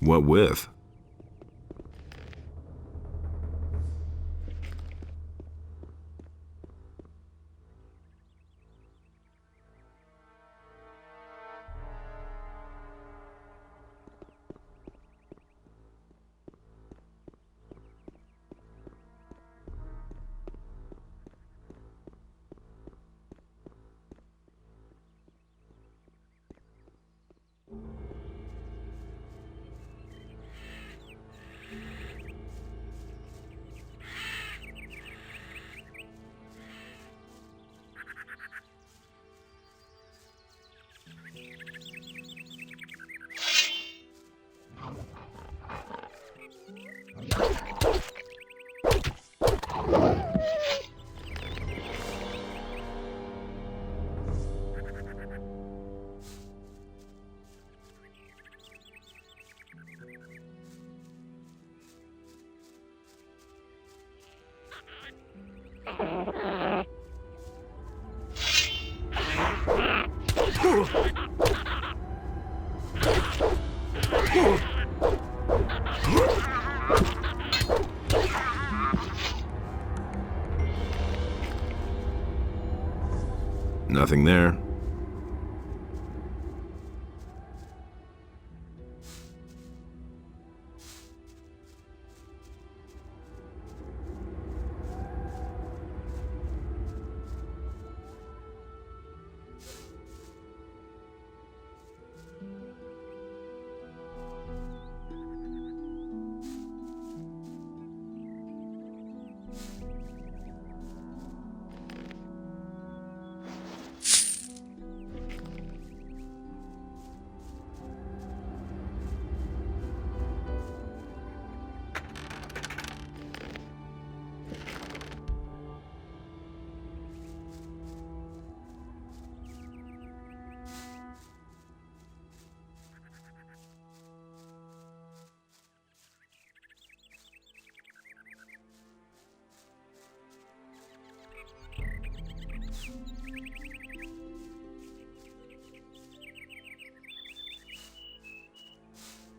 What with? Nothing there.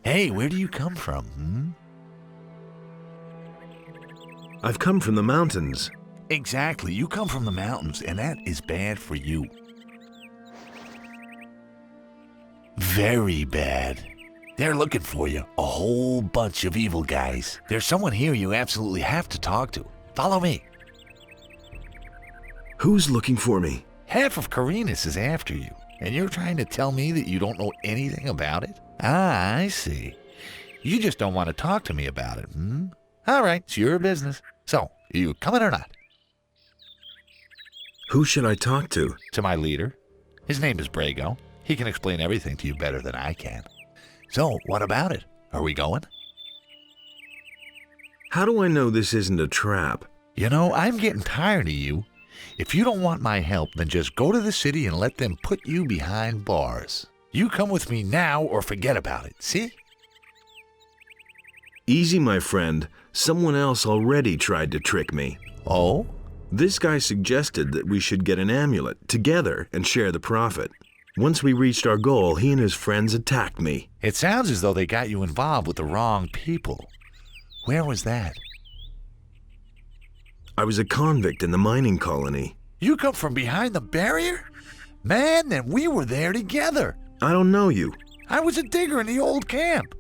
Hey, where do you come from, I've come from the mountains. Exactly, you come from the mountains, and that is bad for you. Very bad. They're looking for you, a whole bunch of evil guys. There's someone here you absolutely have to talk to. Follow me. Who's looking for me? Half of Carinus is after you, and you're trying to tell me that you don't know anything about it? Ah, I see. You just don't want to talk to me about it, All right, it's your business. So, are you coming or not? Who should I talk to? To my leader. His name is Brago. He can explain everything to you better than I can. So, what about it? Are we going? How do I know this isn't a trap? You know, I'm getting tired of you. If you don't want my help, then just go to the city and let them put you behind bars. You come with me now or forget about it, see? Easy, my friend. Someone else already tried to trick me. Oh? This guy suggested that we should get an amulet together and share the profit. Once we reached our goal, he and his friends attacked me. It sounds as though they got you involved with the wrong people. Where was that? I was a convict in the mining colony. You come from behind the barrier? Man, then we were there together. I don't know you. I was a digger in the old camp.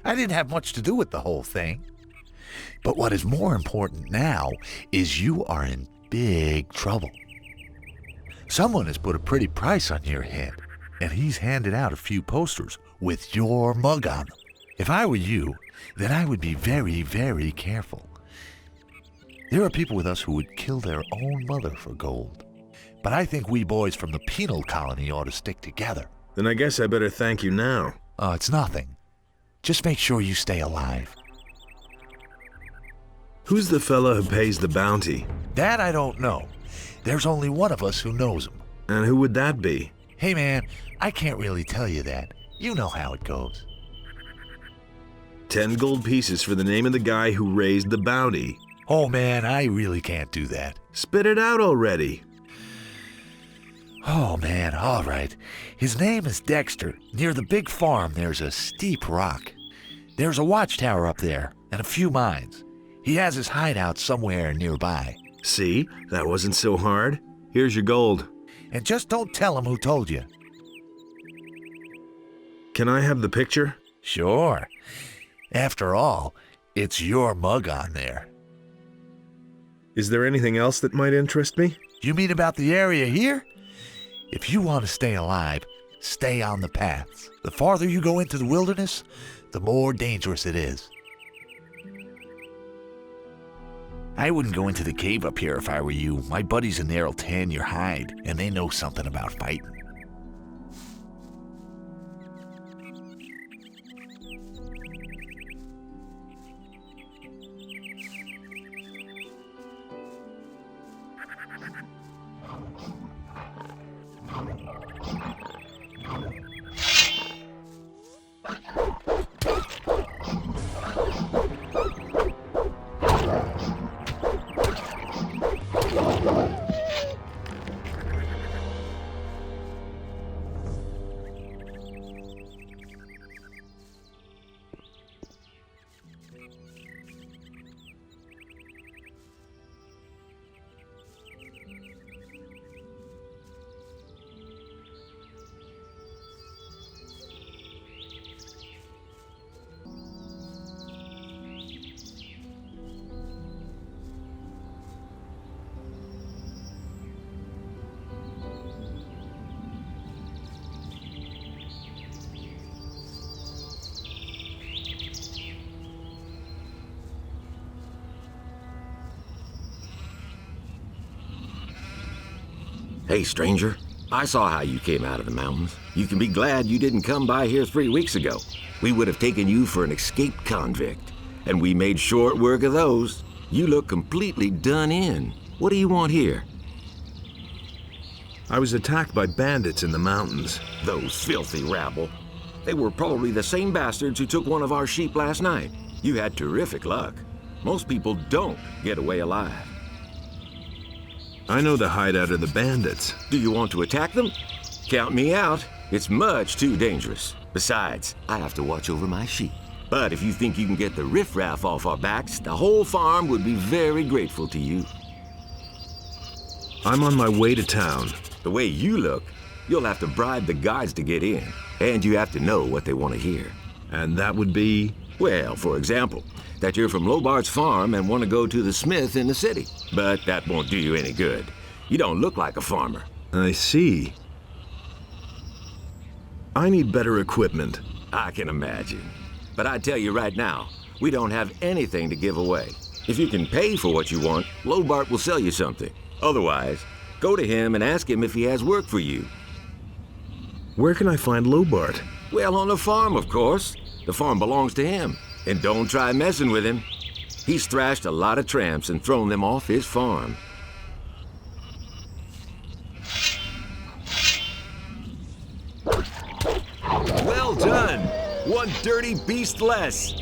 I didn't have much to do with the whole thing. But what is more important now is you are in big trouble. Someone has put a pretty price on your head, and he's handed out a few posters with your mug on them. If I were you, then I would be very, very careful. There are people with us who would kill their own mother for gold. But I think we boys from the penal colony ought to stick together. Then I guess I better thank you now. It's nothing. Just make sure you stay alive. Who's the fella who pays the bounty? That I don't know. There's only one of us who knows him. And who would that be? Hey man, I can't really tell you that. You know how it goes. 10 gold pieces for the name of the guy who raised the bounty. Oh man, I really can't do that. Spit it out already. Oh man, all right. His name is Dexter. Near the big farm, there's a steep rock. There's a watchtower up there and a few mines. He has his hideout somewhere nearby. See? That wasn't so hard. Here's your gold. And just don't tell him who told you. Can I have the picture? Sure. After all, it's your mug on there. Is there anything else that might interest me? You mean about the area here? If you want to stay alive, stay on the paths. The farther you go into the wilderness, the more dangerous it is. I wouldn't go into the cave up here if I were you. My buddies in there'll tan your hide, and they know something about fighting. Hey, stranger. I saw how you came out of the mountains. You can be glad you didn't come by here 3 weeks ago. We would have taken you for an escaped convict. And we made short work of those. You look completely done in. What do you want here? I was attacked by bandits in the mountains. Those filthy rabble. They were probably the same bastards who took one of our sheep last night. You had terrific luck. Most people don't get away alive. I know the hideout of the bandits. Do you want to attack them? Count me out. It's much too dangerous. Besides, I have to watch over my sheep. But if you think you can get the riffraff off our backs, the whole farm would be very grateful to you. I'm on my way to town. The way you look, you'll have to bribe the guards to get in. And you have to know what they want to hear. And that would be? Well, for example, that you're from Lobart's farm and want to go to the smith in the city. But that won't do you any good. You don't look like a farmer. I see. I need better equipment. I can imagine. But I tell you right now, we don't have anything to give away. If you can pay for what you want, Lobart will sell you something. Otherwise, go to him and ask him if he has work for you. Where can I find Lobart? Well, on the farm, of course. The farm belongs to him. And don't try messing with him. He's thrashed a lot of tramps and thrown them off his farm. Well done! One dirty beast less!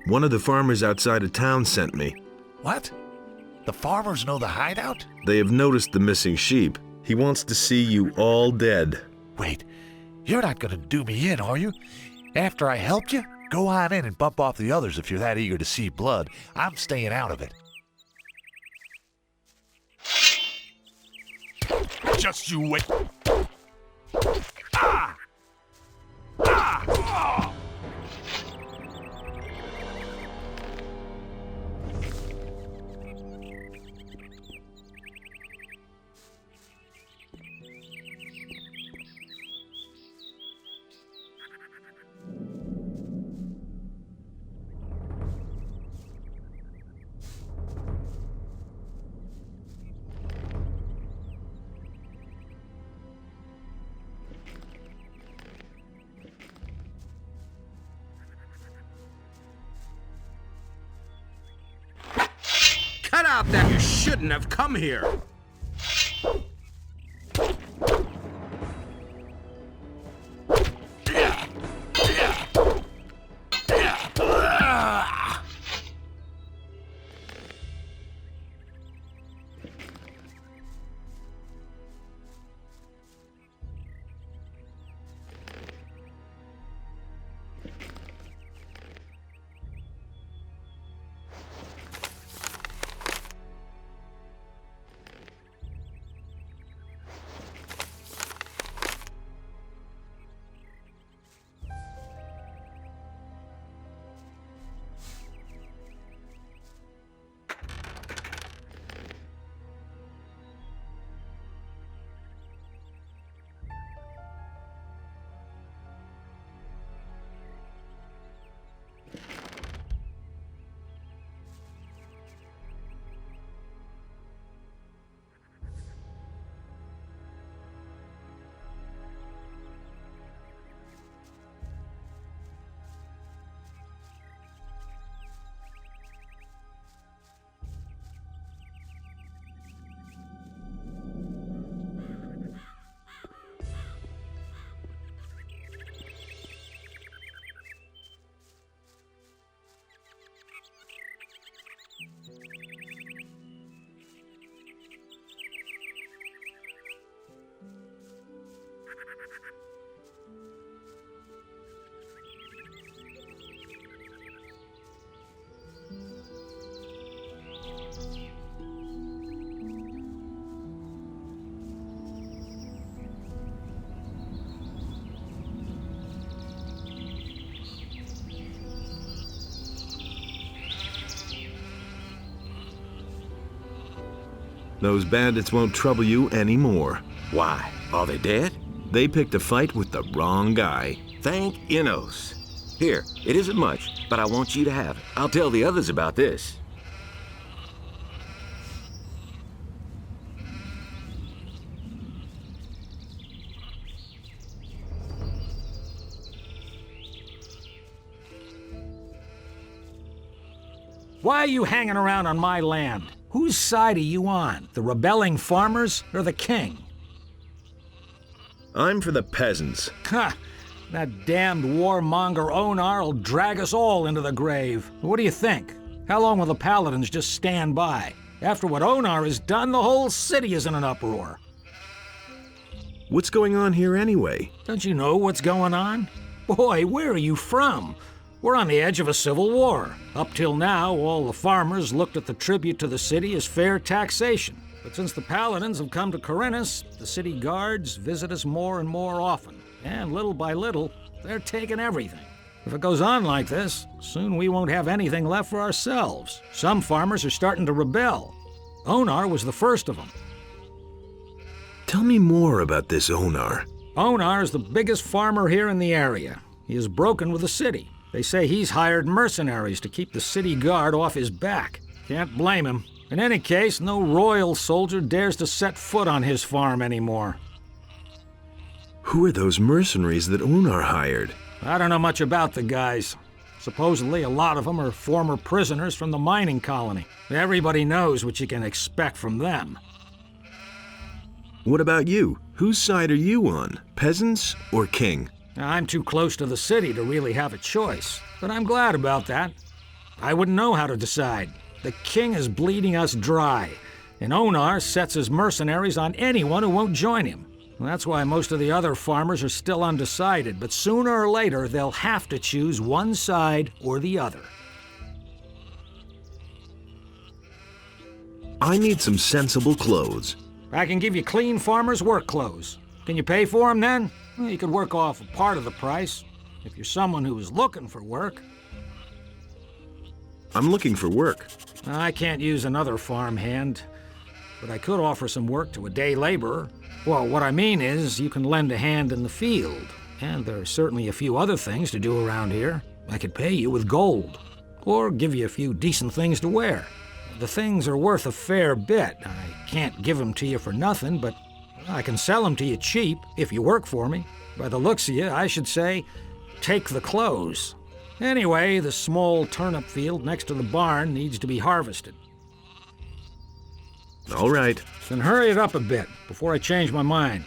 One of the farmers outside of town sent me. What? The farmers know the hideout? They have noticed the missing sheep. He wants to see you all dead. Wait, you're not gonna do me in, are you? After I helped you? Go on in and bump off the others if you're that eager to see blood. I'm staying out of it. Just you wait. Ah! Ah! Oh! Stop that! You shouldn't have come here! Those bandits won't trouble you anymore. Why? Are they dead? They picked a fight with the wrong guy. Thank Innos. Here, it isn't much, but I want you to have it. I'll tell the others about this. Why are you hanging around on my land? Whose side are you on? The rebelling farmers or the king? I'm for the peasants. Ha! That damned warmonger Onar'll drag us all into the grave. What do you think? How long will the paladins just stand by? After what Onar has done, the whole city is in an uproar. What's going on here anyway? Don't you know what's going on? Boy, where are you from? We're on the edge of a civil war. Up till now, all the farmers looked at the tribute to the city as fair taxation. But since the paladins have come to Corinthus, the city guards visit us more and more often. And little by little, they're taking everything. If it goes on like this, soon we won't have anything left for ourselves. Some farmers are starting to rebel. Onar was the first of them. Tell me more about this Onar. Onar is the biggest farmer here in the area. He is broken with the city. They say he's hired mercenaries to keep the city guard off his back. Can't blame him. In any case, no royal soldier dares to set foot on his farm anymore. Who are those mercenaries that Onar hired? I don't know much about the guys. Supposedly, a lot of them are former prisoners from the mining colony. Everybody knows what you can expect from them. What about you? Whose side are you on? Peasants or king? I'm too close to the city to really have a choice, but I'm glad about that. I wouldn't know how to decide. The king is bleeding us dry, and Onar sets his mercenaries on anyone who won't join him. That's why most of the other farmers are still undecided, but sooner or later they'll have to choose one side or the other. I need some sensible clothes. I can give you clean farmer's work clothes. Can you pay for them then? Well, you could work off a part of the price, if you're someone who is looking for work. I'm looking for work. I can't use another farm hand, but I could offer some work to a day laborer. Well, what I mean is, you can lend a hand in the field, and there are certainly a few other things to do around here. I could pay you with gold, or give you a few decent things to wear. The things are worth a fair bit. I can't give them to you for nothing, but I can sell them to you cheap if you work for me. By the looks of you, I should say, take the clothes. Anyway, the small turnip field next to the barn needs to be harvested. All right. Then hurry it up a bit before I change my mind.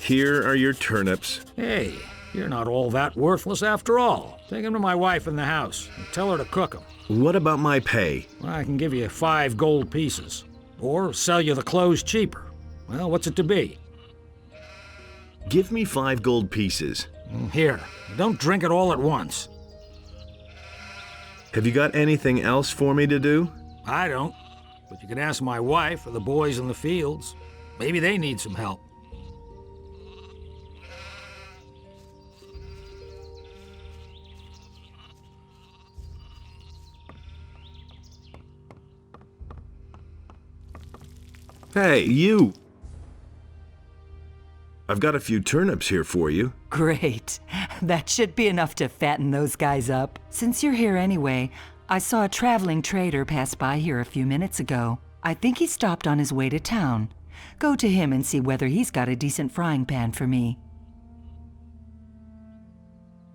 Here are your turnips. Hey, you're not all that worthless after all. Take them to my wife in the house and tell her to cook them. What about my pay? Well, I can give you 5 gold pieces. Or sell you the clothes cheaper. Well, what's it to be? Give me 5 gold pieces. Here, don't drink it all at once. Have you got anything else for me to do? I don't. But you can ask my wife or the boys in the fields. Maybe they need some help. Hey, you! I've got a few turnips here for you. Great. That should be enough to fatten those guys up. Since you're here anyway, I saw a traveling trader pass by here a few minutes ago. I think he stopped on his way to town. Go to him and see whether he's got a decent frying pan for me.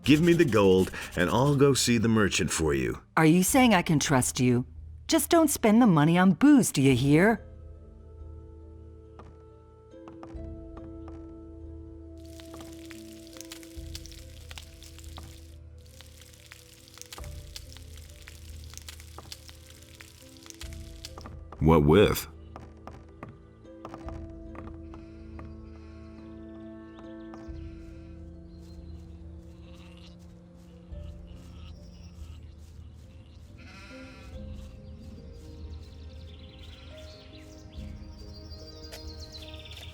Give me the gold, and I'll go see the merchant for you. Are you saying I can trust you? Just don't spend the money on booze, do you hear? What with?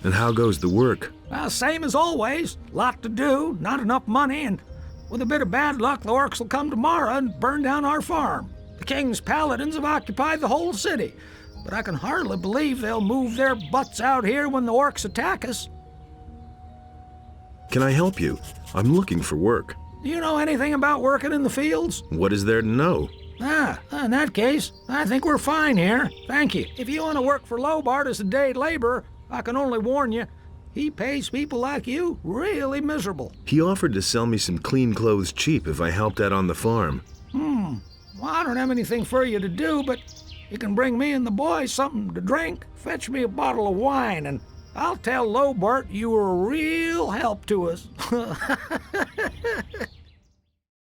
And how goes the work? Well, same as always. Lot to do, not enough money, and with a bit of bad luck, the orcs will come tomorrow and burn down our farm. The king's paladins have occupied the whole city, but I can hardly believe they'll move their butts out here when the orcs attack us. Can I help you? I'm looking for work. Do you know anything about working in the fields? What is there to know? In that case, I think we're fine here. Thank you. If you want to work for Lobart as a day laborer, I can only warn you, he pays people like you really miserable. He offered to sell me some clean clothes cheap if I helped out on the farm. Well, I don't have anything for you to do, but you can bring me and the boys something to drink. Fetch me a bottle of wine, and I'll tell Lobart you were a real help to us.